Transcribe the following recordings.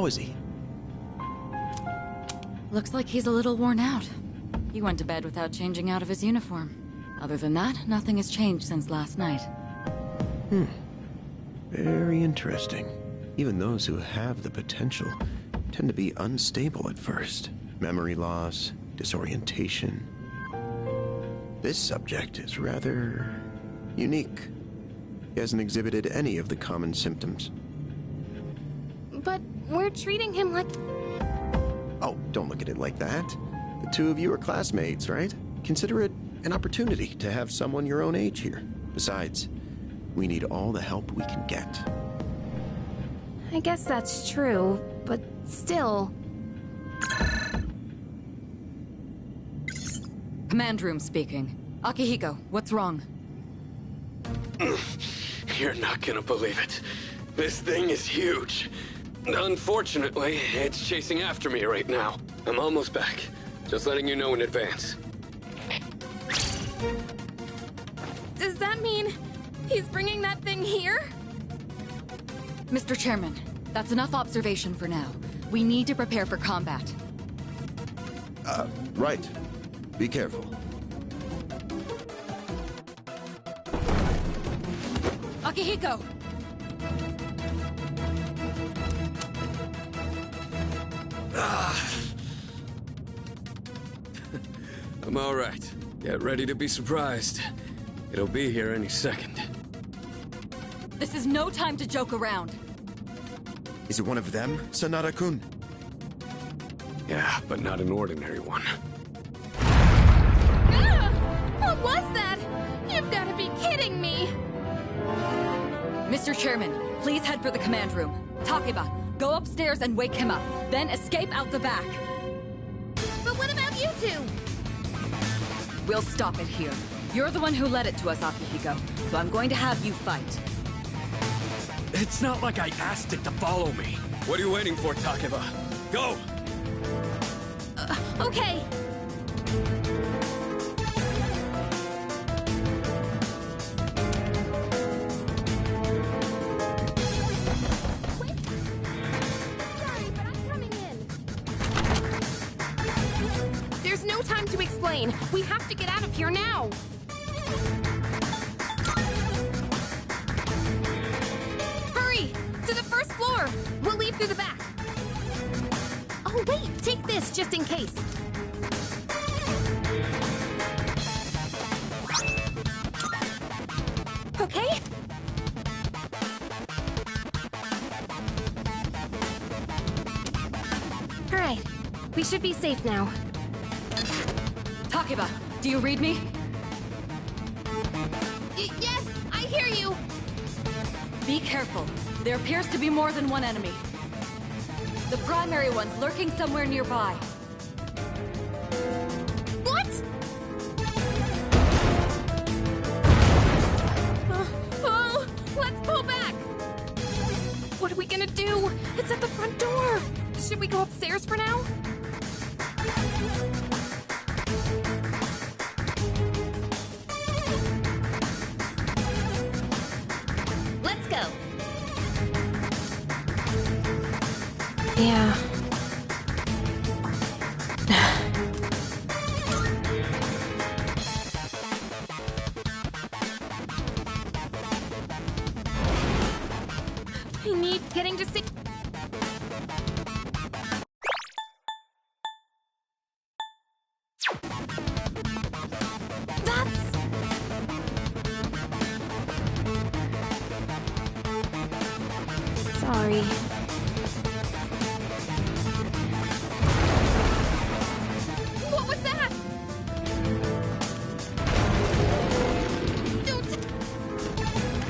How is he? Looks like he's a little worn out. He went to bed without changing out of his uniform. Other than that, nothing has changed since last night. Very interesting. Even those who have the potential tend to be unstable at first. Memory loss, disorientation. This subject is rather unique. He hasn't exhibited any of the common symptoms. But we're treating him like... Oh, don't look at it like that. The two of you are classmates, right? Consider it an opportunity to have someone your own age here. Besides, we need all the help we can get. I guess that's true, but still... Command room speaking. Akihiko, what's wrong? You're not gonna believe it. This thing is huge. Unfortunately, it's chasing after me right now. I'm almost back. Just letting you know in advance. Does that mean he's bringing that thing here? Mr. Chairman, that's enough observation for now. We need to prepare for combat. Right. Be careful. Akihiko! I'm all right. Get ready to be surprised. It'll be here any second. This is no time to joke around. Is it one of them, Sanada-kun? Yeah, but not an ordinary one. What was that? You've got to be kidding me! Mr. Chairman, please head for the command room. Takeba, go upstairs and wake him up. Then escape out the back. But what about you two? We'll stop it here. You're the one who led it to us, Akihiko, so I'm going to have you fight. It's not like I asked it to follow me. What are you waiting for, Takeba? Go! Okay. Sorry, but I'm coming in. There's no time to explain. We have to get out of here now. Hurry! To the first floor! We'll leave through the back. Oh, wait! Take this, just in case. Okay? Alright. We should be safe now. Takeba, do you read me? Yes! I hear you! Be careful. There appears to be more than one enemy. The primary one's lurking somewhere nearby. What? Oh, let's pull back! What are we gonna do? It's at the front door! Should we go upstairs for now? Let's go! Yeah. I need getting to see. Sorry. What was that? Don't...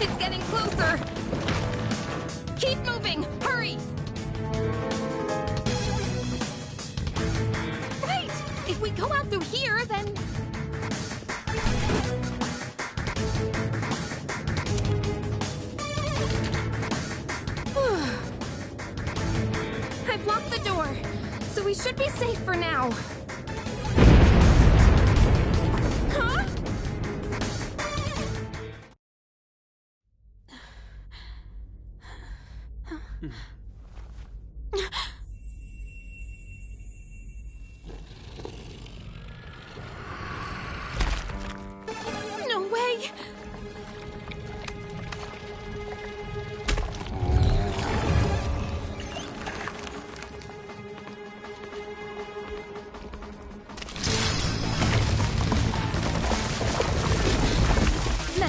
It's getting closer. Keep moving. Hurry. Right. If we go out through here, then... I've locked the door, so we should be safe for now. Huh?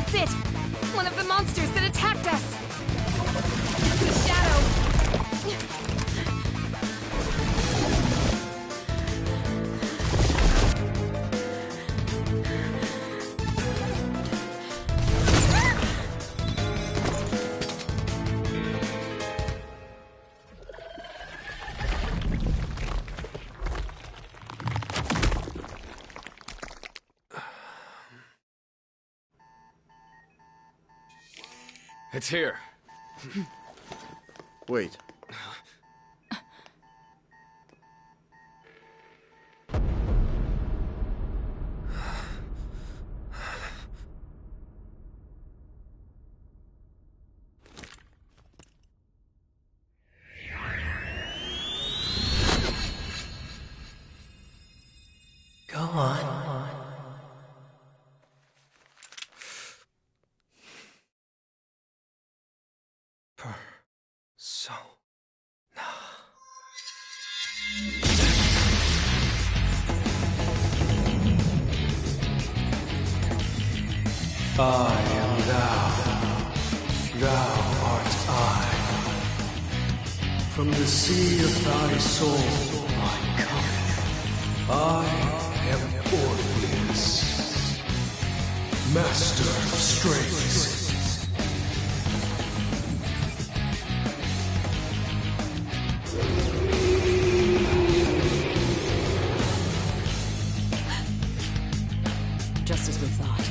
That's it! One of the monsters that attacked us! The shadow! It's here. Wait. Go on. I am thou, thou art I. From the sea of thy soul I come. I am Orpheus, master of strings. Just as we thought.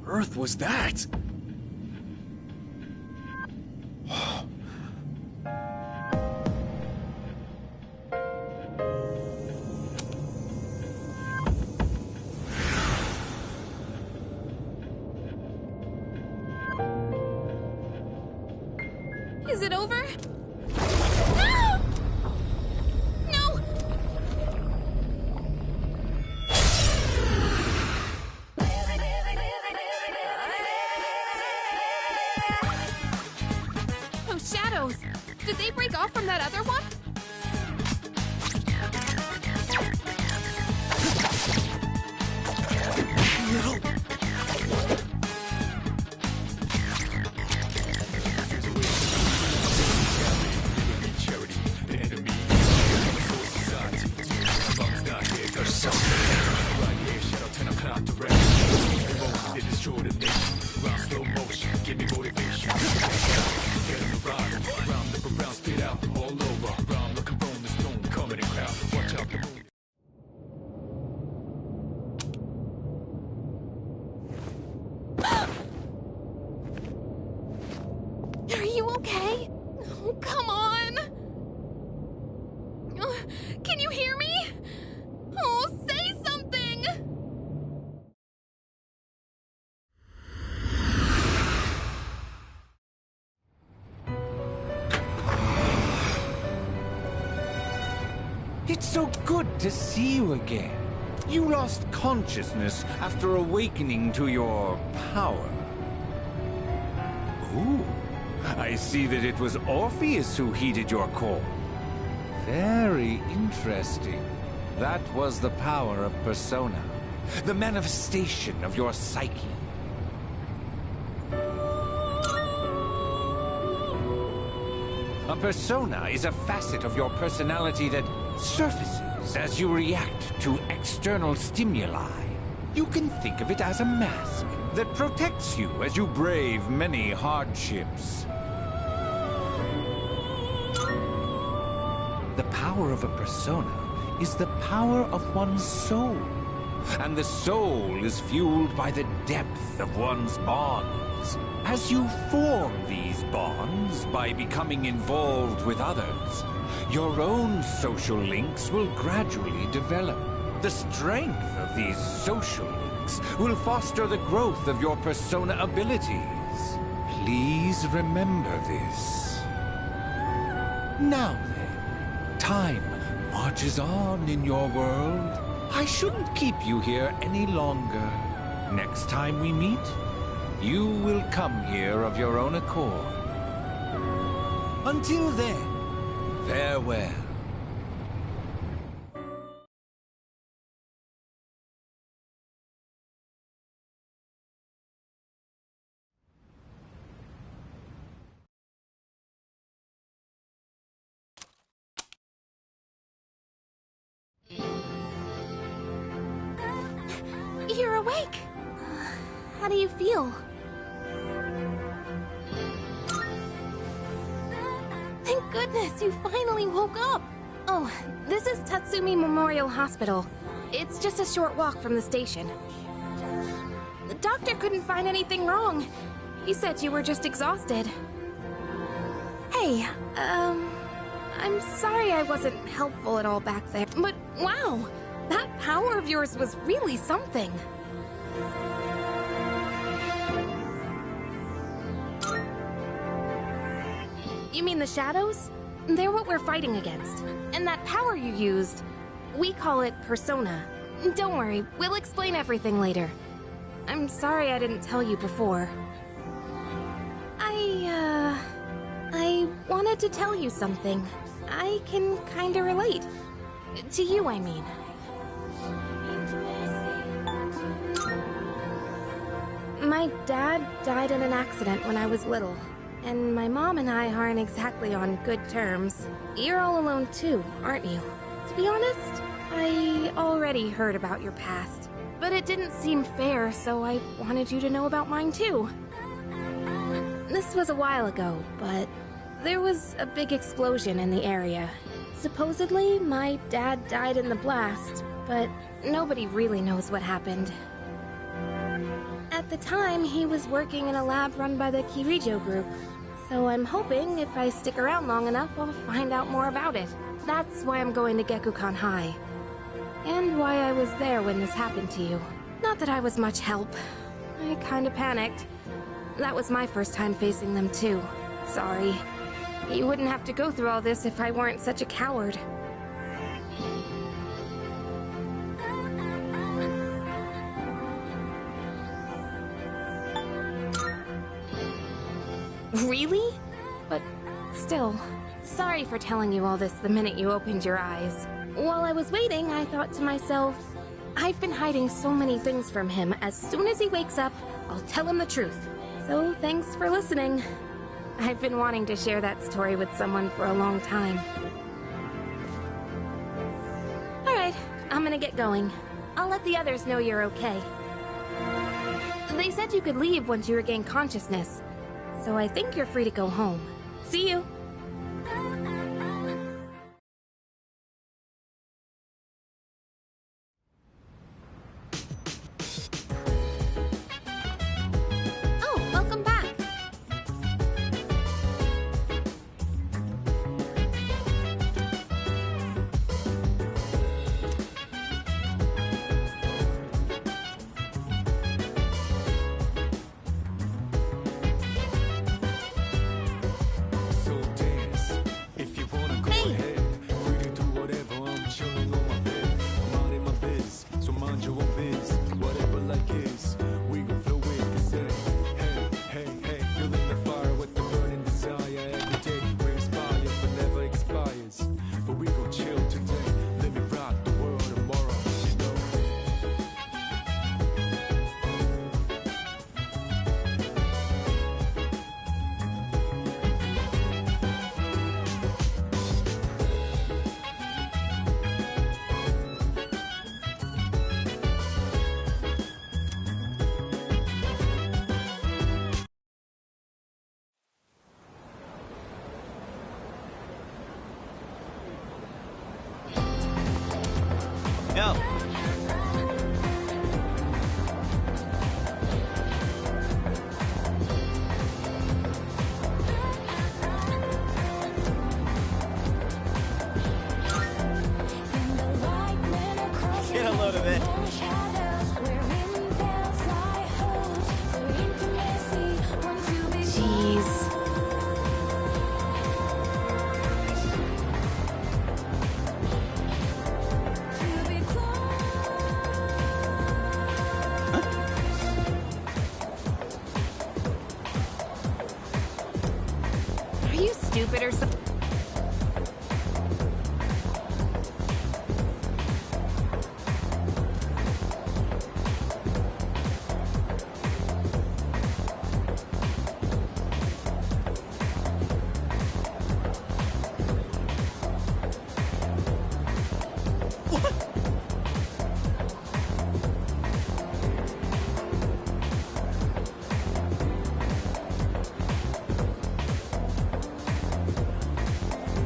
Earth was that? Is it over? No! No! Those shadows! Did they break off from that other one? Are you okay? Oh, come on! Can you hear me? Oh, say something! It's so good to see you again. You lost consciousness after awakening to your power. Ooh, I see that it was Orpheus who heeded your call. Very interesting. That was the power of persona, the manifestation of your psyche. A persona is a facet of your personality that surfaces as you react to external stimuli. You can think of it as a mask that protects you as you brave many hardships. The power of a persona is the power of one's soul. And the soul is fueled by the depth of one's bonds. As you form these bonds by becoming involved with others, your own social links will gradually develop. The strength of these social links will foster the growth of your persona abilities. Please remember this. Now then, time marches on in your world. I shouldn't keep you here any longer. Next time we meet, you will come here of your own accord. Until then, farewell. You're awake! How do you feel? Thank goodness, you finally woke up! Oh, this is Tatsumi Memorial Hospital. It's just a short walk from the station. The doctor couldn't find anything wrong. He said you were just exhausted. Hey, I'm sorry I wasn't helpful at all back there, but wow! That power of yours was really something. You mean the shadows? They're what we're fighting against. And that power you used, we call it persona. Don't worry, we'll explain everything later. I'm sorry I didn't tell you before. I wanted to tell you something. I can kinda relate. To you, I mean. My dad died in an accident when I was little, and my mom and I aren't exactly on good terms. You're all alone too, aren't you? To be honest, I already heard about your past, but it didn't seem fair, so I wanted you to know about mine too. This was a while ago, but there was a big explosion in the area. Supposedly, my dad died in the blast, but nobody really knows what happened. At the time, he was working in a lab run by the Kirijo group, so I'm hoping if I stick around long enough, I'll find out more about it. That's why I'm going to Gekukan High, and why I was there when this happened to you. Not that I was much help. I kinda panicked. That was my first time facing them too. Sorry. You wouldn't have to go through all this if I weren't such a coward. Really? But still, sorry for telling you all this the minute you opened your eyes. While I was waiting, I thought to myself, I've been hiding so many things from him. As soon as he wakes up, I'll tell him the truth. So thanks for listening. I've been wanting to share that story with someone for a long time. Alright, I'm gonna get going. I'll let the others know you're okay. They said you could leave once you regain consciousness, so I think you're free to go home. See you! Oh, welcome back! So stupid or something.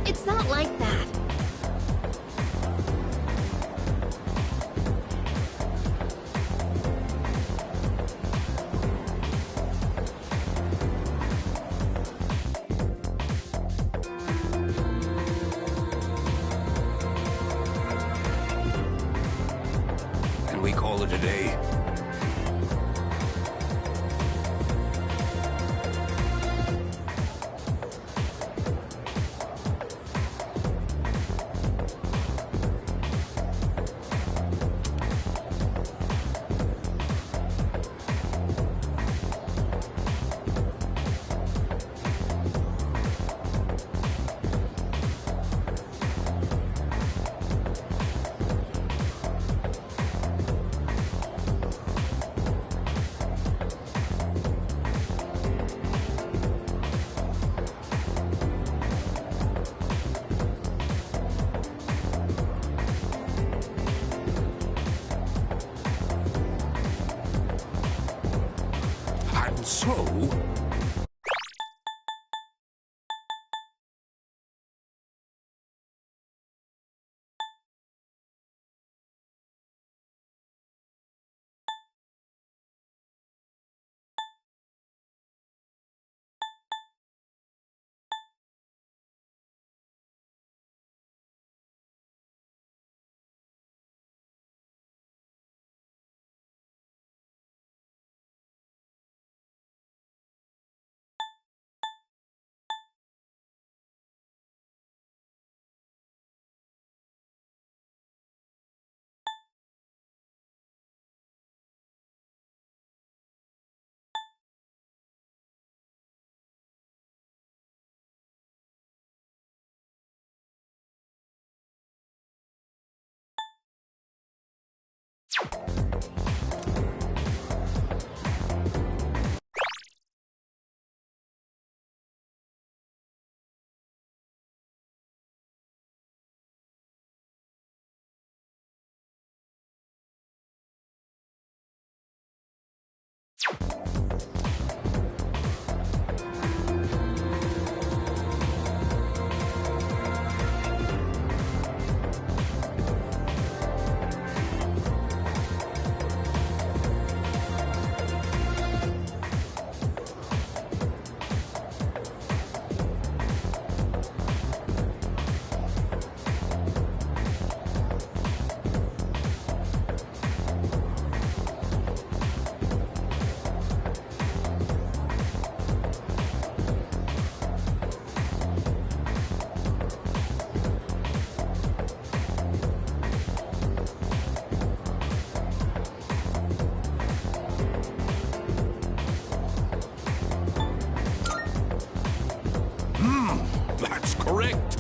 It's not like that. Can we call it a day? And so... That's correct.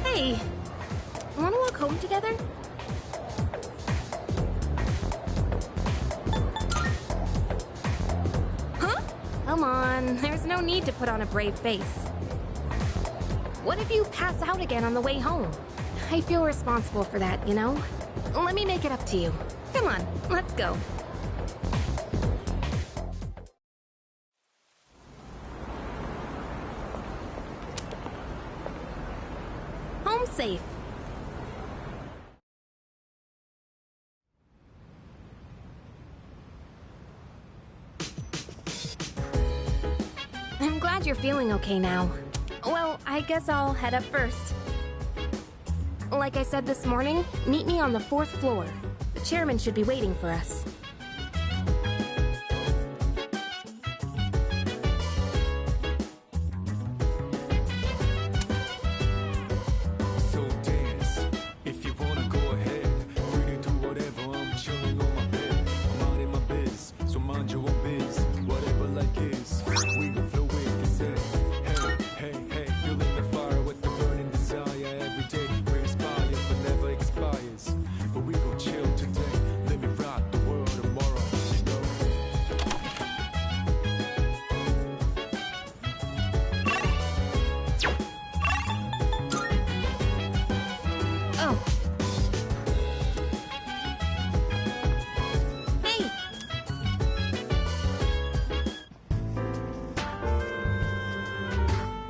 Hey. Wanna walk home together? Huh? Come on, there's no need to put on a brave face. What if you pass out again on the way home? I feel responsible for that, you know? Let me make it up to you. Come on, let's go. Home safe. I'm glad you're feeling okay now. Well, I guess I'll head up first. Like I said this morning, meet me on the 4th floor. The chairman should be waiting for us. So dance, if you wanna go ahead. Free to do whatever, I'm chilling on my bed. I'm minding my biz, so mind your own biz. Whatever like is, we gon' flow with this head. Hey, hey, hey, feeling the fire with the burning desire. Every day we inspire, but never expires. But we gon' chill today, let me rock the world tomorrow, you know? Oh. Hey!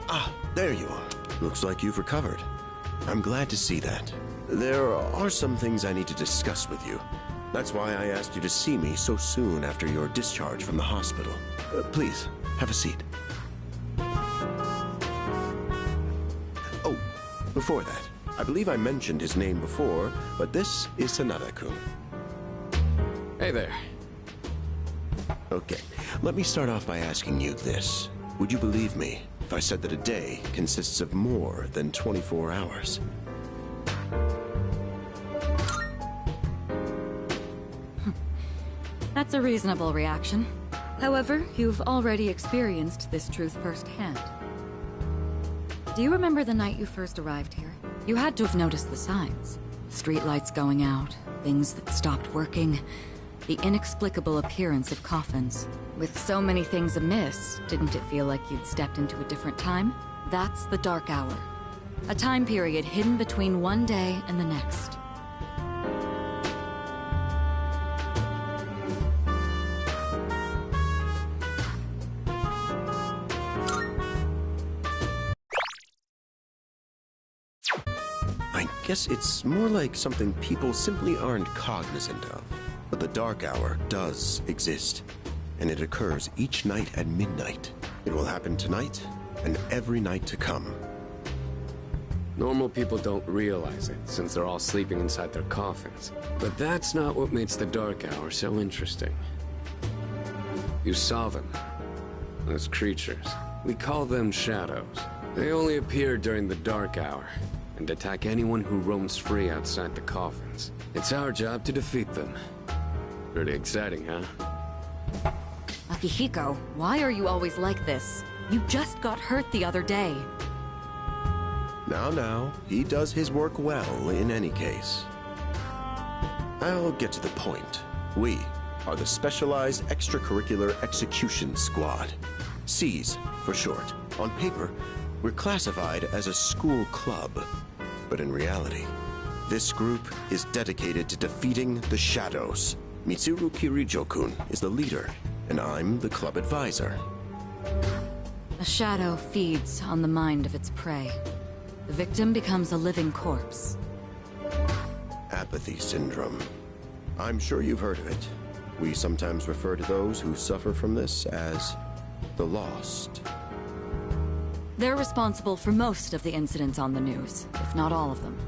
Ah, there you are. Looks like you've recovered. I'm glad to see that. There are some things I need to discuss with you. That's why I asked you to see me so soon after your discharge from the hospital. Please, have a seat. Oh, before that, I believe I mentioned his name before, but this is Sanada-kun. Hey there. Okay, let me start off by asking you this. Would you believe me if I said that a day consists of more than 24 hours? That's a reasonable reaction. However, you've already experienced this truth firsthand. Do you remember the night you first arrived here? You had to have noticed the signs. Streetlights going out, things that stopped working, the inexplicable appearance of coffins. With so many things amiss, didn't it feel like you'd stepped into a different time? That's the Dark Hour. A time period hidden between one day and the next. I guess it's more like something people simply aren't cognizant of. But the Dark Hour does exist, and it occurs each night at midnight. It will happen tonight and every night to come. Normal people don't realize it, since they're all sleeping inside their coffins. But that's not what makes the Dark Hour so interesting. You saw them. Those creatures. We call them shadows. They only appear during the Dark Hour, and attack anyone who roams free outside the coffins. It's our job to defeat them. Pretty exciting, huh? Akihiko, why are you always like this? You just got hurt the other day. Now, he does his work well in any case. I'll get to the point. We are the Specialized Extracurricular Execution Squad. SEAS for short. On paper, we're classified as a school club. But in reality, this group is dedicated to defeating the shadows. Mitsuru Kirijo-kun is the leader, and I'm the club advisor. A shadow feeds on the mind of its prey. The victim becomes a living corpse. Apathy syndrome. I'm sure you've heard of it. We sometimes refer to those who suffer from this as the lost. They're responsible for most of the incidents on the news, if not all of them.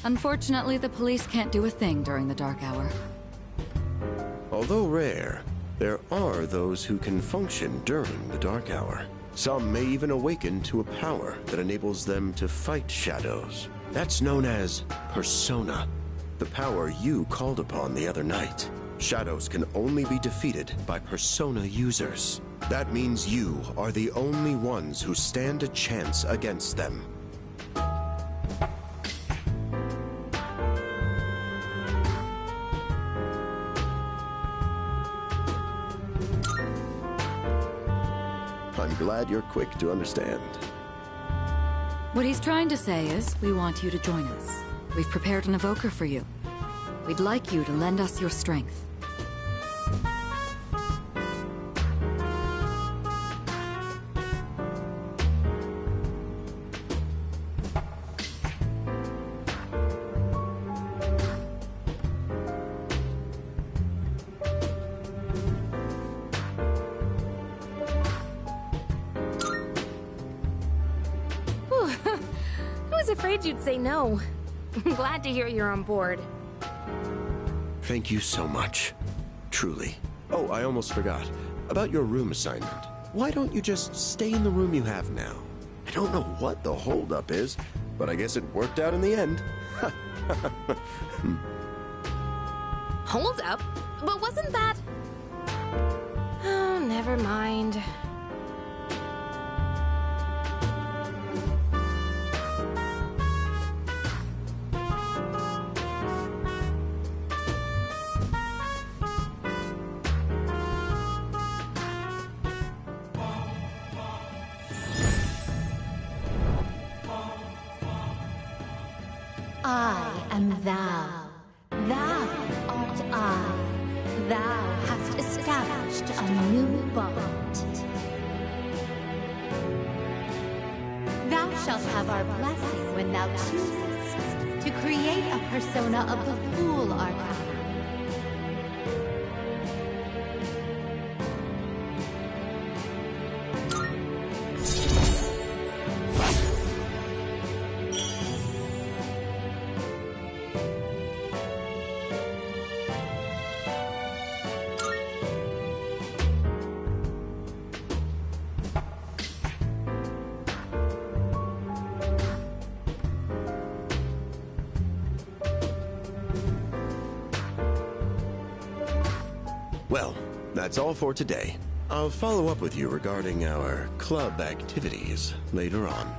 Unfortunately, the police can't do a thing during the Dark Hour. Although rare, there are those who can function during the Dark Hour. Some may even awaken to a power that enables them to fight shadows. That's known as persona, the power you called upon the other night. Shadows can only be defeated by persona users. That means you are the only ones who stand a chance against them. I'm glad you're quick to understand. What he's trying to say is, we want you to join us. We've prepared an evoker for you. We'd like you to lend us your strength. I was afraid you'd say no. I'm glad to hear you're on board. Thank you so much. Truly. Oh, I almost forgot. About your room assignment. Why don't you just stay in the room you have now? I don't know what the holdup is, but I guess it worked out in the end. Hold up? But wasn't that... Oh, never mind. I am thou. Thou art I. Thou hast established a new bond. Thou shalt have our blessing when thou choosest to create a persona of the Fool Arcana. Well, that's all for today. I'll follow up with you regarding our club activities later on.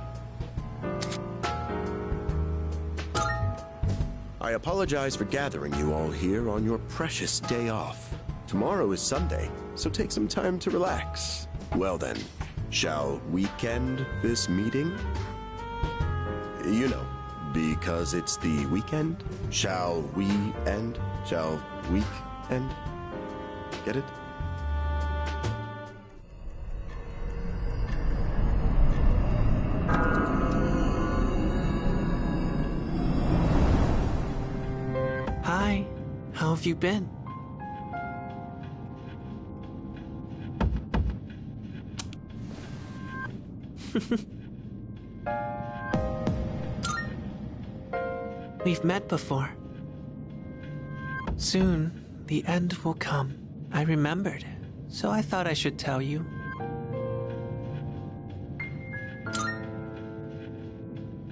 I apologize for gathering you all here on your precious day off. Tomorrow is Sunday, so take some time to relax. Well then, shall weekend this meeting? You know, because it's the weekend. Shall we end? Shall week end? Get it? Hi, how have you been? We've met before. Soon, the end will come. I remembered, so I thought I should tell you.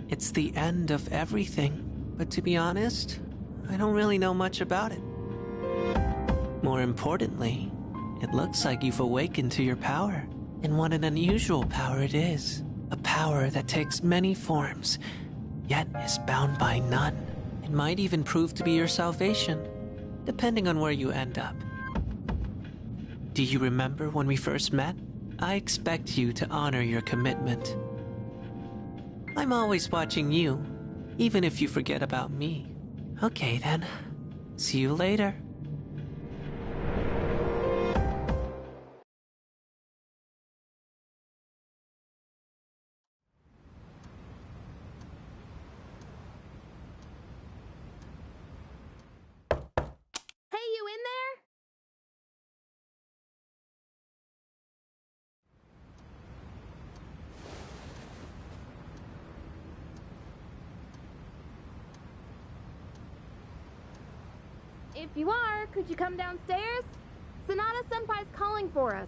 It's the end of everything, but to be honest, I don't really know much about it. More importantly, it looks like you've awakened to your power, and what an unusual power it is. A power that takes many forms, yet is bound by none. It might even prove to be your salvation, depending on where you end up. Do you remember when we first met? I expect you to honor your commitment. I'm always watching you, even if you forget about me. Okay then. See you later. Hey, you in there? If you are, could you come downstairs? Sonata-senpai's calling for us.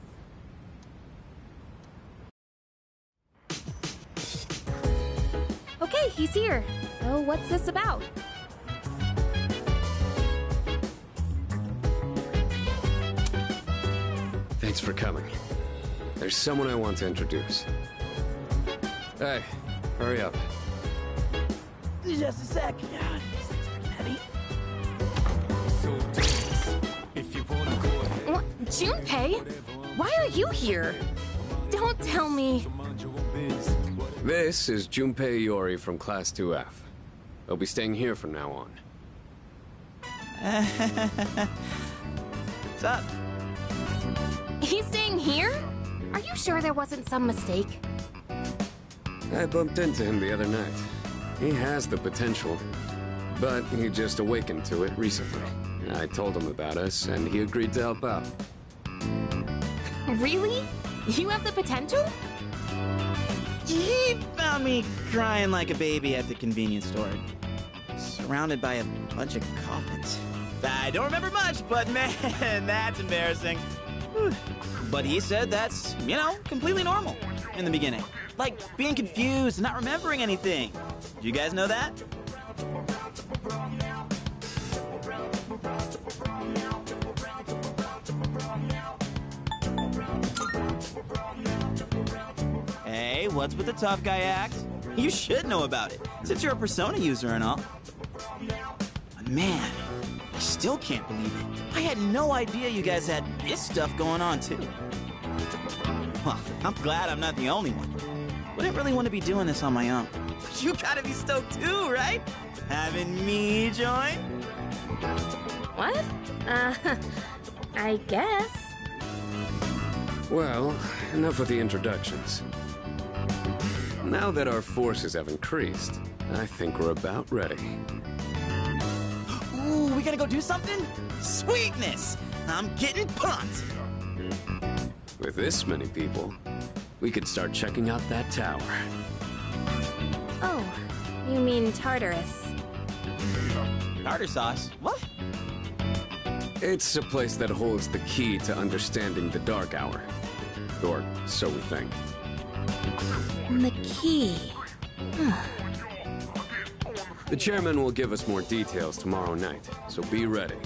Okay, he's here. So what's this about? Thanks for coming. There's someone I want to introduce. Hey, hurry up. Just a sec. These things are heavy. So dance if you wanna go ahead. What? Junpei? Why are you here? Don't tell me. This is Junpei Iori from Class 2F. They'll be staying here from now on. What's up? He's staying here? Are you sure there wasn't some mistake? I bumped into him the other night. He has the potential, but he just awakened to it recently. I told him about us, and he agreed to help out. Really? You have the potential? He found me crying like a baby at the convenience store, surrounded by a bunch of coffins. I don't remember much, but man, that's embarrassing. Whew. But he said that's, you know, completely normal in the beginning. Like being confused and not remembering anything. Do you guys know that? Hey, what's with the tough guy act? You should know about it, since you're a Persona user and all. But man, I still can't believe it. I had no idea you guys had this stuff going on, too. Well, I'm glad I'm not the only one. Wouldn't really want to be doing this on my own. But you gotta be stoked too, right? Having me join? What? I guess. Well, enough with the introductions. Now that our forces have increased, I think we're about ready. Ooh, we gotta go do something? Sweetness! I'm getting pumped! With this many people, we could start checking out that tower. Oh, you mean Tartarus. Tartar sauce? What? It's a place that holds the key to understanding the Dark Hour. Or so we think. The key. The chairman will give us more details tomorrow night, so be ready.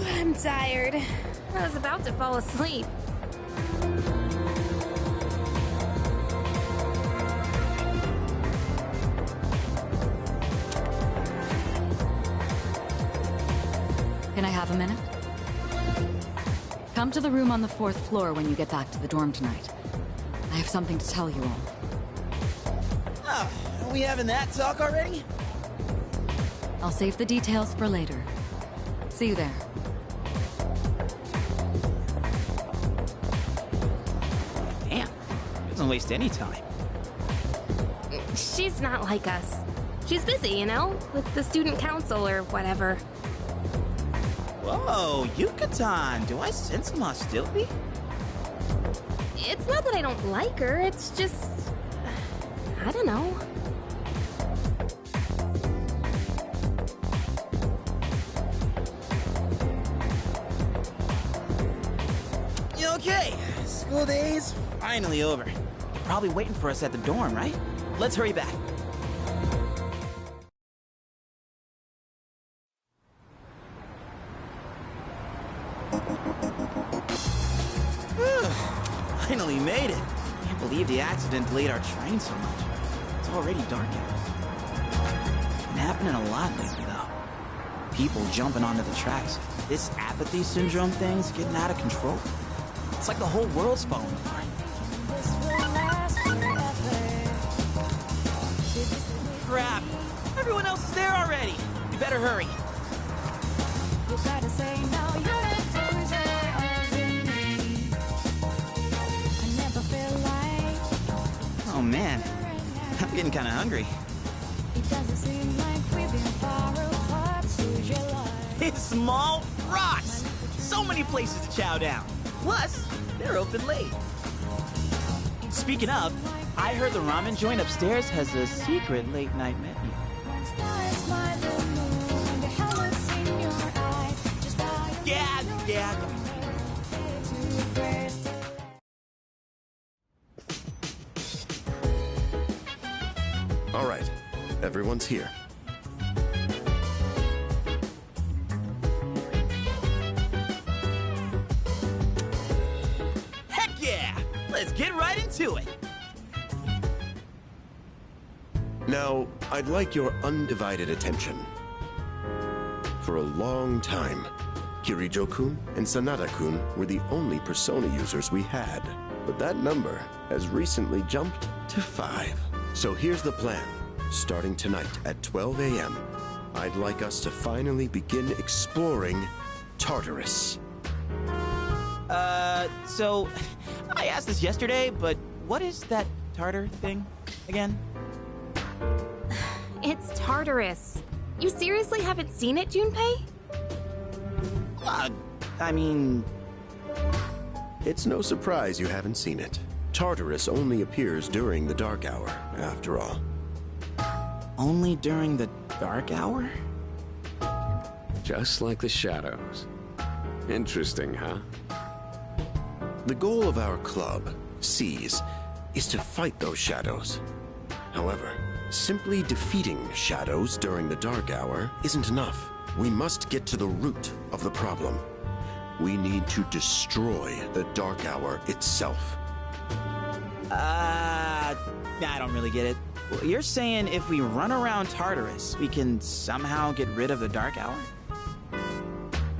I'm tired. I was about to fall asleep. Can I have a minute? Come to the room on the 4th floor when you get back to the dorm tonight. I have something to tell you all. Oh, are we having that talk already? I'll save the details for later. See you there. Damn, doesn't waste any time. She's not like us. She's busy, you know, with the student council or whatever. Whoa, Yucatan, do I sense some hostility? It's not that I don't like her, it's just... I don't know. Okay, school day's finally over. They're probably waiting for us at the dorm, right? Let's hurry back. finally made it. Can't believe the accident delayed our train so much. It's already dark out. Been happening a lot lately, though. People jumping onto the tracks. This apathy syndrome thing's getting out of control. It's like the whole world's falling apart. Crap! Everyone else is there already. You better hurry. Oh man, I'm getting kind of hungry. It's small rocks. So many places to chow down. Plus, they're open late. Speaking of, I heard the ramen joint upstairs has a secret late-night menu. Yeah. All right, everyone's here. Heck yeah! Let's get right into it. Now, I'd like your undivided attention. For a long time, Kirijo-kun and Sanada-kun were the only Persona users we had. But that number has recently jumped to 5. So here's the plan. Starting tonight at 12 a.m., I'd like us to finally begin exploring Tartarus. So, I asked this yesterday, but what is that tartar thing again? It's Tartarus. You seriously haven't seen it, Junpei? I mean... It's no surprise you haven't seen it. Tartarus only appears during the dark hour, after all. Only during the dark hour? Just like the shadows. Interesting, huh? The goal of our club, Seize, is to fight those shadows. However, simply defeating shadows during the dark hour isn't enough. We must get to the root of the problem. We need to destroy the dark hour itself. I don't really get it. Well, you're saying if we run around Tartarus, we can somehow get rid of the dark hour?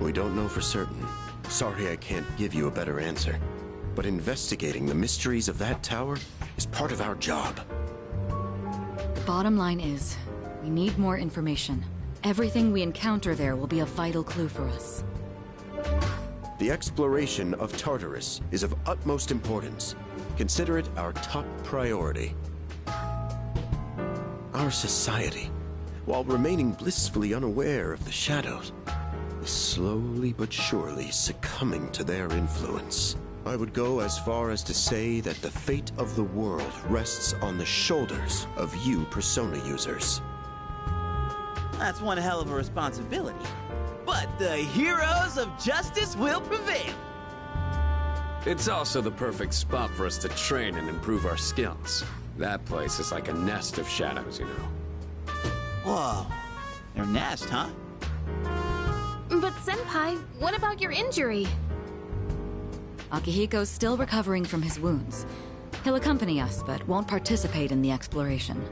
We don't know for certain. Sorry I can't give you a better answer. But investigating the mysteries of that tower is part of our job. The bottom line is, we need more information. Everything we encounter there will be a vital clue for us. The exploration of Tartarus is of utmost importance. Consider it our top priority. Our society, while remaining blissfully unaware of the shadows, is slowly but surely succumbing to their influence. I would go as far as to say that the fate of the world rests on the shoulders of you Persona users. That's one hell of a responsibility. But the heroes of justice will prevail. It's also the perfect spot for us to train and improve our skills. That place is like a nest of shadows, you know. Whoa. Their nest, huh? But Senpai, what about your injury? Akihiko's still recovering from his wounds. He'll accompany us, but won't participate in the exploration.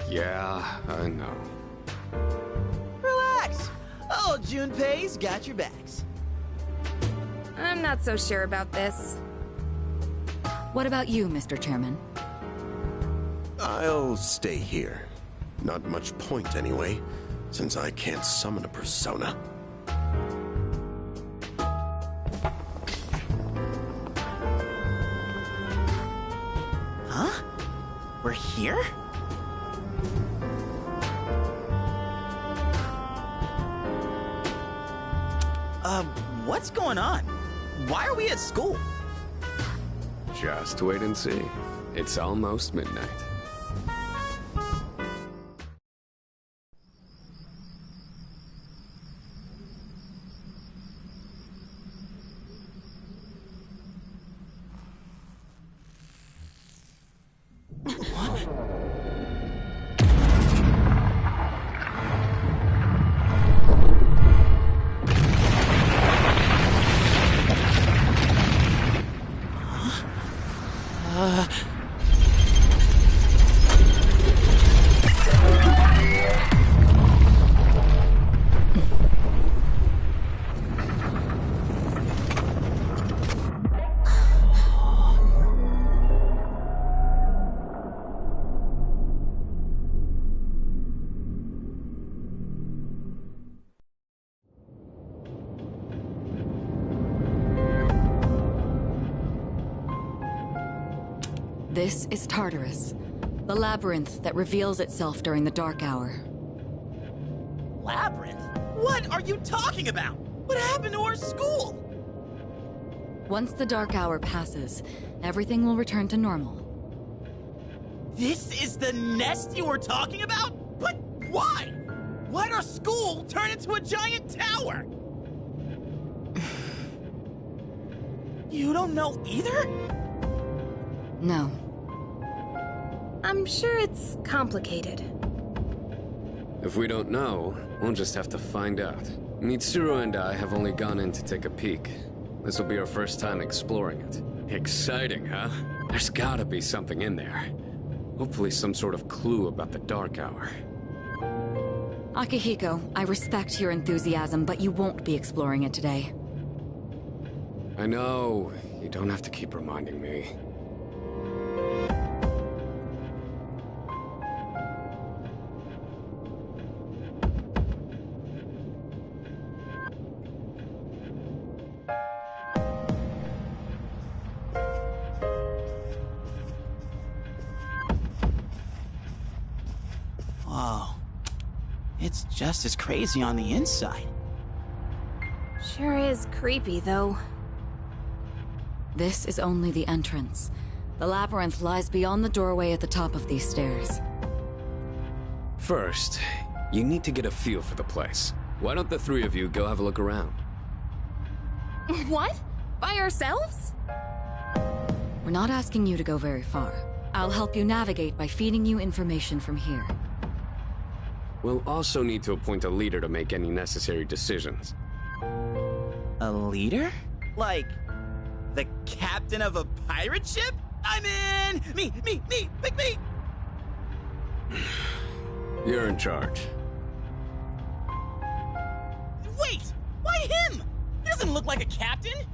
Yeah, I know. Relax. Old Junpei's got your backs. I'm not so sure about this. What about you, Mr. Chairman? I'll stay here. Not much point anyway, since I can't summon a persona. Huh? We're here? What's going on? Why are we at school? Just wait and see. It's almost midnight. This is Tartarus, the labyrinth that reveals itself during the dark hour. Labyrinth? What are you talking about? What happened to our school? Once the dark hour passes, everything will return to normal. This is the nest you were talking about? But why? Why'd our school turn into a giant tower? You don't know either? No. I'm sure it's complicated. If we don't know, we'll just have to find out. Mitsuru and I have only gone in to take a peek. This will be our first time exploring it. Exciting, huh? There's gotta be something in there. Hopefully some sort of clue about the Dark Hour. Akihiko, I respect your enthusiasm, but you won't be exploring it today. I know. You don't have to keep reminding me. Whoa. It's just as crazy on the inside. Sure is creepy, though. This is only the entrance. The labyrinth lies beyond the doorway at the top of these stairs. First, you need to get a feel for the place. Why don't the three of you go have a look around? What? By ourselves? We're not asking you to go very far. I'll help you navigate by feeding you information from here. We'll also need to appoint a leader to make any necessary decisions. A leader? Like, the captain of a pirate ship? I'm in! Me! Pick me! You're in charge. Wait! Why him? He doesn't look like a captain!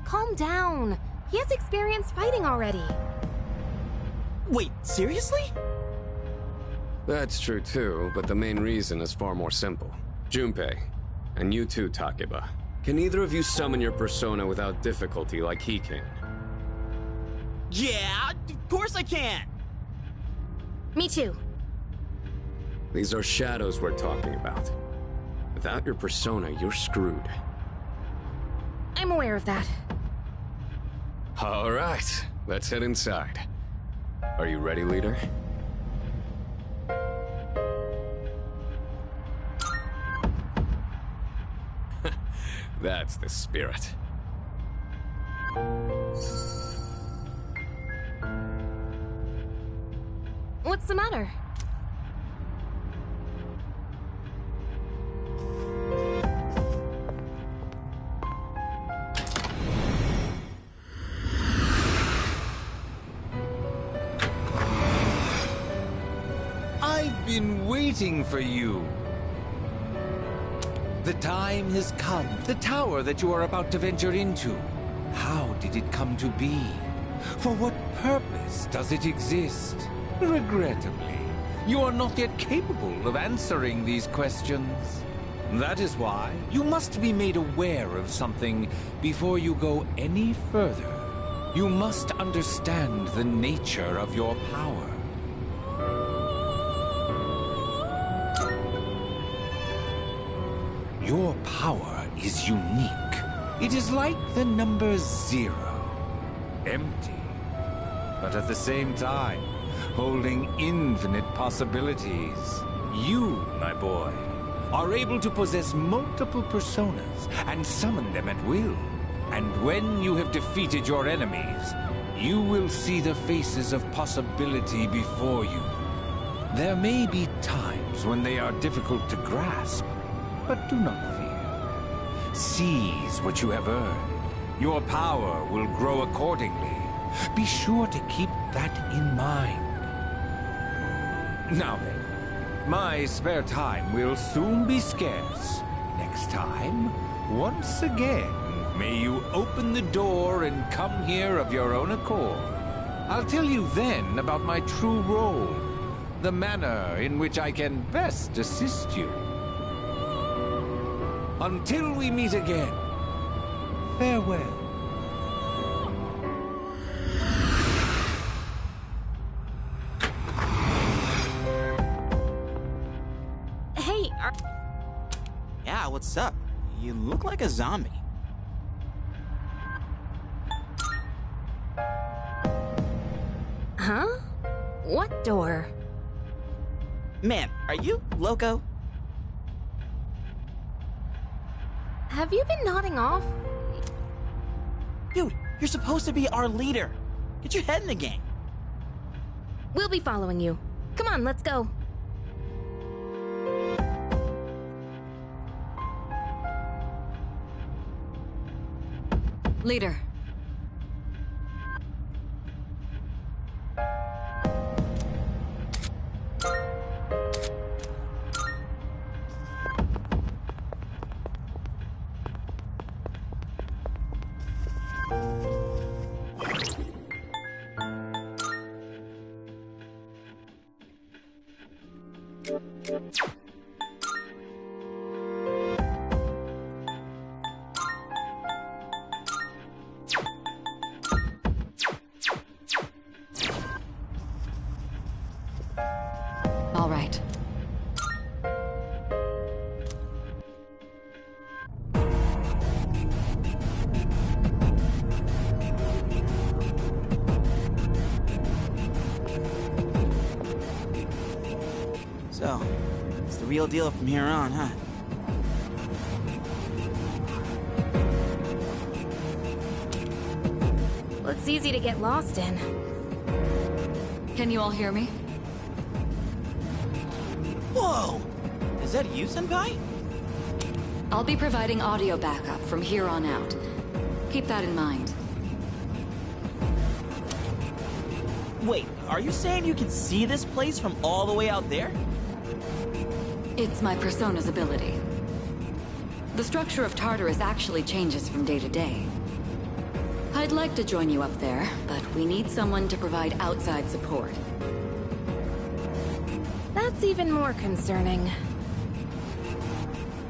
Calm down. He has experience fighting already. Wait, seriously? That's true too, but the main reason is far more simple. Junpei, and you too, Takeba. Can either of you summon your persona without difficulty like he can? Yeah, of course I can! Me too. These are shadows we're talking about. Without your persona, you're screwed. I'm aware of that. All right, let's head inside. Are you ready, leader? That's the spirit. What's the matter? I've been waiting for you. The time has come. The tower that you are about to venture into. How did it come to be? For what purpose does it exist? Regrettably, you are not yet capable of answering these questions. That is why you must be made aware of something before you go any further. You must understand the nature of your power. Your power is unique. It is like the number 0. Empty. But at the same time, holding infinite possibilities. You, my boy, are able to possess multiple personas and summon them at will. And when you have defeated your enemies, you will see the faces of possibility before you. There may be times when they are difficult to grasp, but do not fear. Seize what you have earned. Your power will grow accordingly. Be sure to keep that in mind. Now then, my spare time will soon be scarce. Next time, once again, may you open the door and come here of your own accord. I'll tell you then about my true role, the manner in which I can best assist you. Until we meet again, farewell. Yeah, what's up? You look like a zombie. Huh? What door? Man, are you loco? Have you been nodding off? Dude, you're supposed to be our leader. Get your head in the game. We'll be following you. Come on, let's go. Leader. All right. So, it's the real deal from here on, huh? Looks easy to get lost in. Can you all hear me? Whoa! Is that you, Senpai? I'll be providing audio backup from here on out. Keep that in mind. Wait, are you saying you can see this place from all the way out there? It's my persona's ability. The structure of Tartarus actually changes from day to day. I'd like to join you up there, but we need someone to provide outside support. That's even more concerning.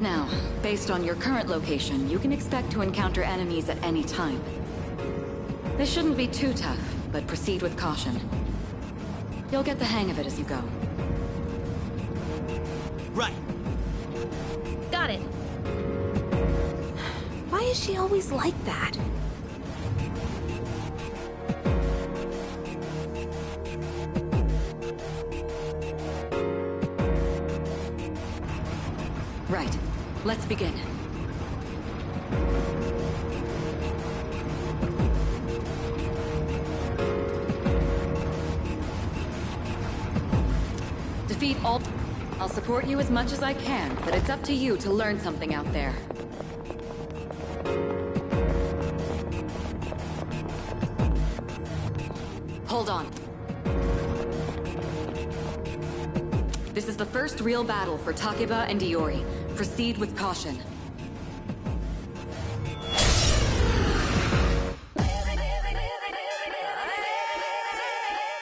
Now, based on your current location, you can expect to encounter enemies at any time. They shouldn't be too tough, but proceed with caution. You'll get the hang of it as you go. Right. Got it. Why is she always like that? Right. Let's begin. Defeat all... I'll support you as much as I can, but it's up to you to learn something out there. Hold on. This is the first real battle for Takeba and Iori. Proceed with caution.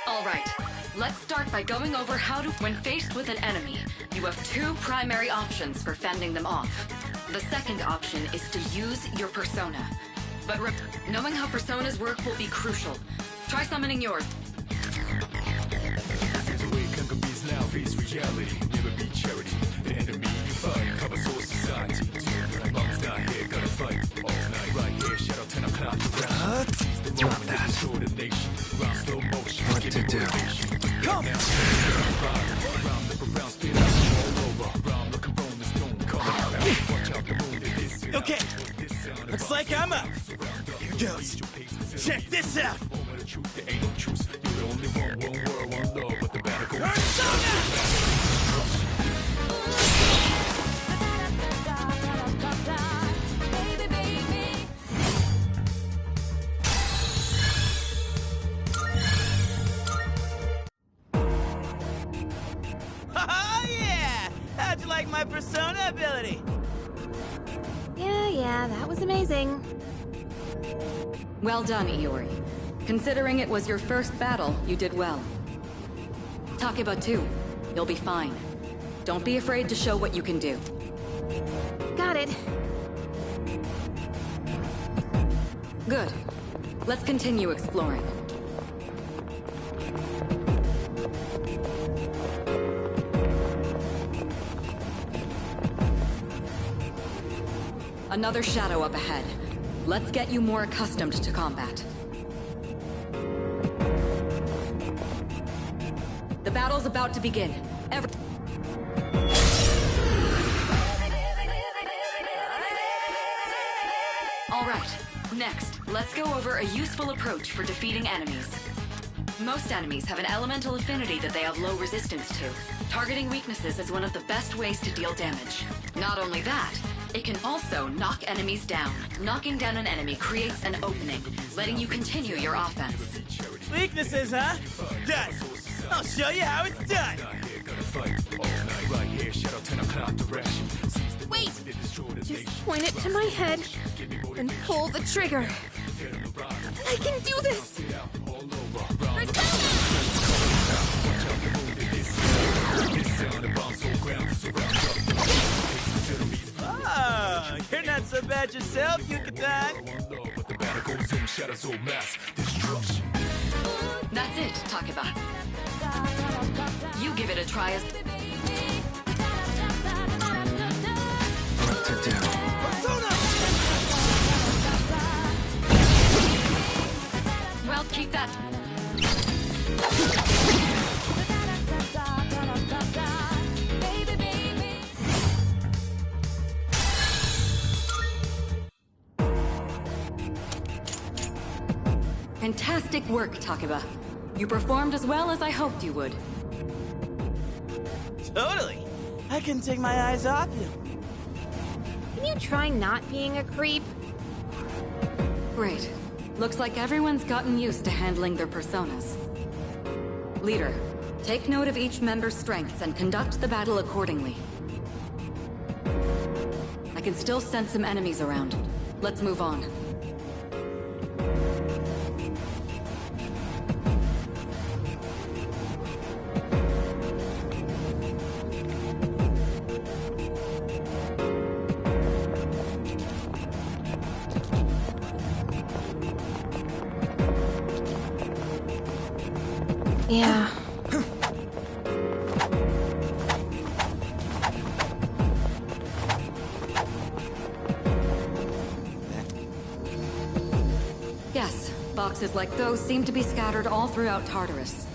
All right. Let's start by going over how to... When faced with an enemy, you have two primary options for fending them off. The second option is to use your persona. But knowing how personas work will be crucial. Try summoning yours. Now face reality, never be charity. The enemy you fight, cover soul society. Mom's not here, gonna fight all night. Right here, shadow 10 o'clock. Stop that. What to do? Come! Okay, looks like I'm up. Here goes. Check this out. Oh yeah! How'd you like my persona ability? Yeah, that was amazing. Well done, Iori. Considering it was your first battle, you did well. Takeba too. You'll be fine. Don't be afraid to show what you can do. Got it. Good. Let's continue exploring. Another shadow up ahead. Let's get you more accustomed to combat. The battle's about to begin. All right, next, let's go over a useful approach for defeating enemies. Most enemies have an elemental affinity that they have low resistance to. Targeting weaknesses is one of the best ways to deal damage. Not only that, it can also knock enemies down. Knocking down an enemy creates an opening, letting you continue your offense. Weaknesses, huh? Done. I'll show you how it's done. Wait! Just point it to my head and pull the trigger. I can do this! Oh, you're not so bad yourself, Yucatan. That's it, Takeba. You give it a try as... What to do? Well, keep that... Fantastic work, Takeba. You performed as well as I hoped you would. Totally. I couldn't take my eyes off you. Can you try not being a creep? Great. Looks like everyone's gotten used to handling their personas. Leader, take note of each member's strengths and conduct the battle accordingly. I can still sense some enemies around. Let's move on. Yeah. Yes, boxes like those seem to be scattered all throughout Tartarus.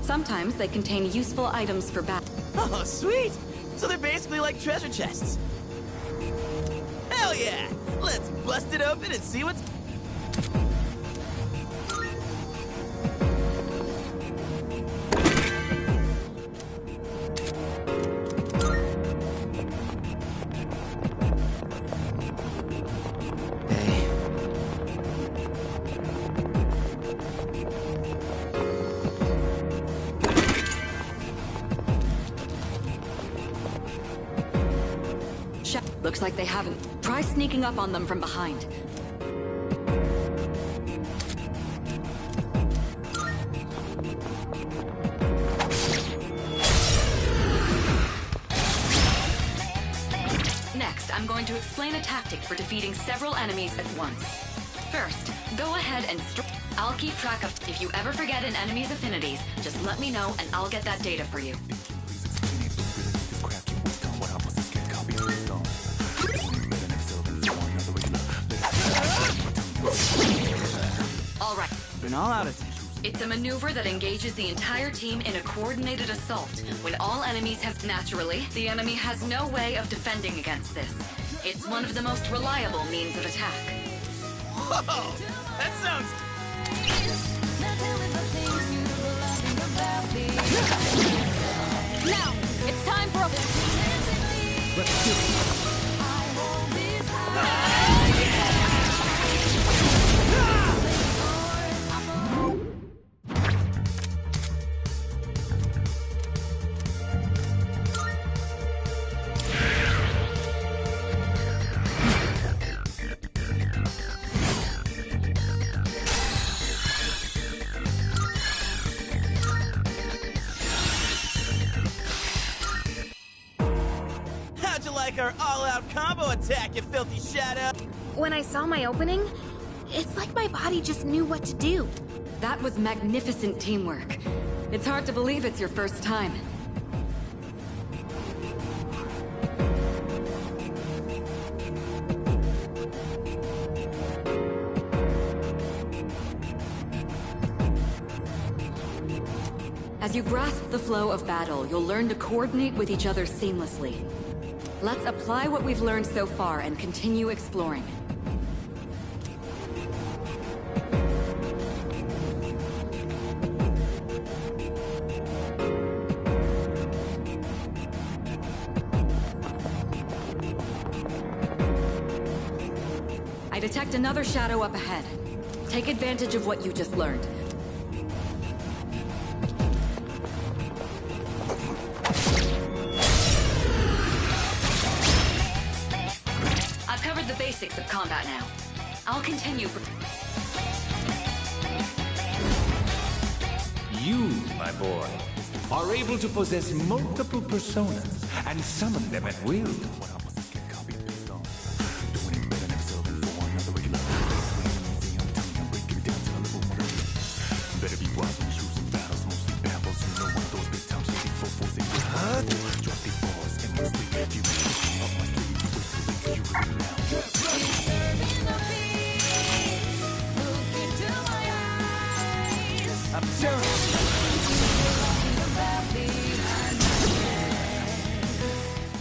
Sometimes they contain useful items for battle. Oh, sweet! So they're basically like treasure chests. Hell yeah! Let's bust it open and see what's... Looks like they haven't. Try sneaking up on them from behind. Next, I'm going to explain a tactic for defeating several enemies at once. First, go ahead and I'll keep track of... If you ever forget an enemy's affinities, just let me know and I'll get that data for you. All right. Been all out of it. It's a maneuver that engages the entire team in a coordinated assault. When all enemies have... Naturally, the enemy has no way of defending against this. It's one of the most reliable means of attack. Whoa! That sounds... Now, it's time for a... Let's do it. How'd you like our all-out combo attack, you filthy shadow? When I saw my opening, it's like my body just knew what to do. That was magnificent teamwork. It's hard to believe it's your first time. As you grasp the flow of battle, you'll learn to coordinate with each other seamlessly. Let's apply what we've learned so far and continue exploring. I detect another shadow up ahead. Take advantage of what you just learned. I've covered the basics of combat now. I'll continue. You, my boy, are able to possess multiple personas and summon them at will.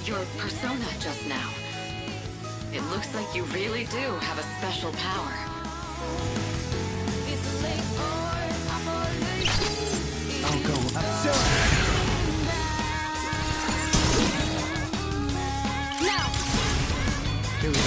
Your persona just now. It looks like you really do have a special power. I'll go observe. Now! Here we go.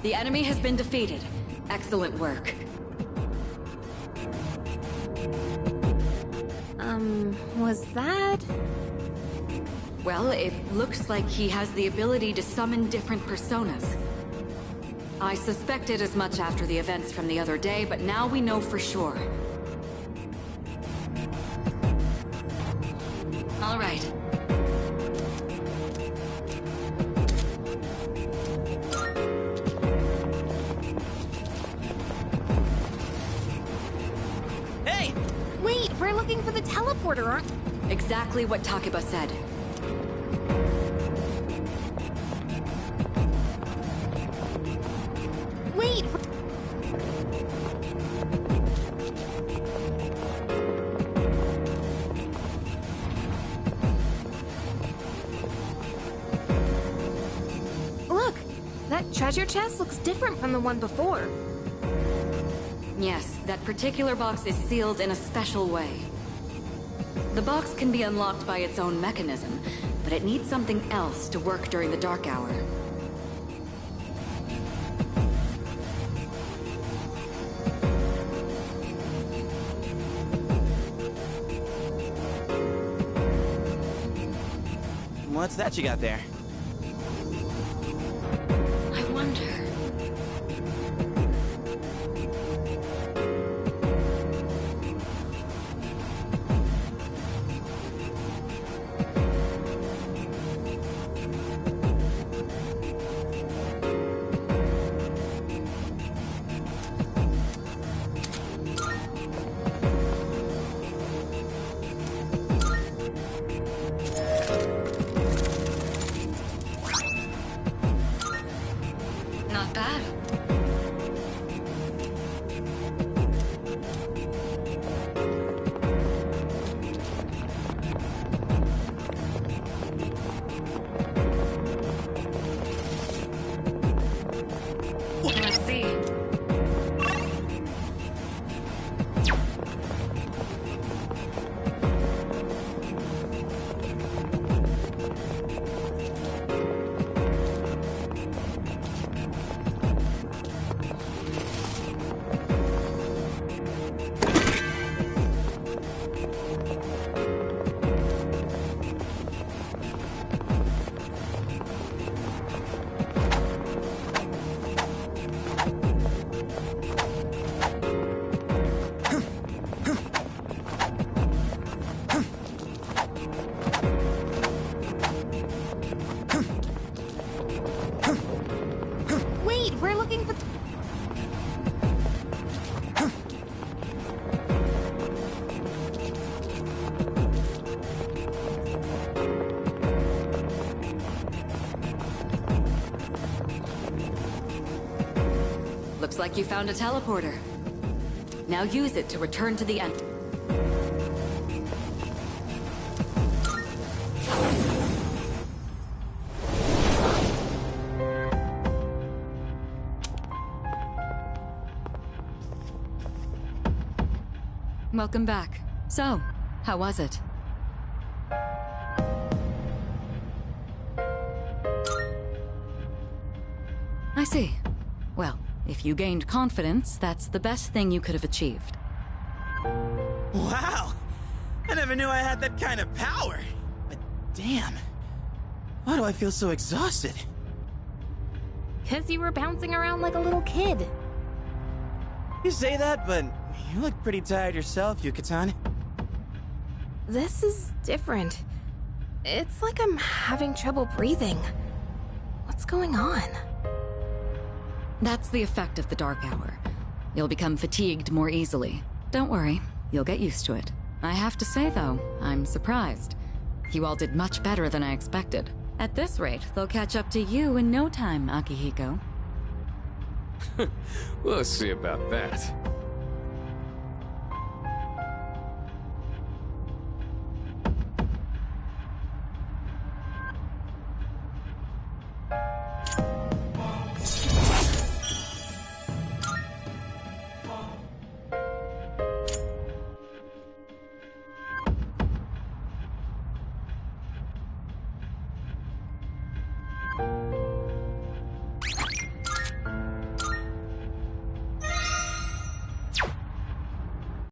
The enemy has been defeated. Excellent work. Was that? Well, it looks like he has the ability to summon different personas. I suspected as much after the events from the other day, but now we know for sure. All right. Hey! Wait, we're looking for the teleporter, aren't? Exactly what Takeba said. Wait! Look! That treasure chest looks different from the one before. Yes, that particular box is sealed in a special way. The box can be unlocked by its own mechanism, but it needs something else to work during the dark hour. What's that you got there? I wonder... Looks like you found a teleporter. Now use it to return to the end. Welcome back. So, how was it? I see. Well, if you gained confidence, that's the best thing you could have achieved. Wow! I never knew I had that kind of power. But damn, why do I feel so exhausted? 'Cause you were bouncing around like a little kid. You say that, but you look pretty tired yourself, Yucatan. This is different. It's like I'm having trouble breathing. What's going on? That's the effect of the dark hour. You'll become fatigued more easily. Don't worry, you'll get used to it. I have to say, though, I'm surprised. You all did much better than I expected. At this rate, they'll catch up to you in no time, Akihiko. We'll see about that.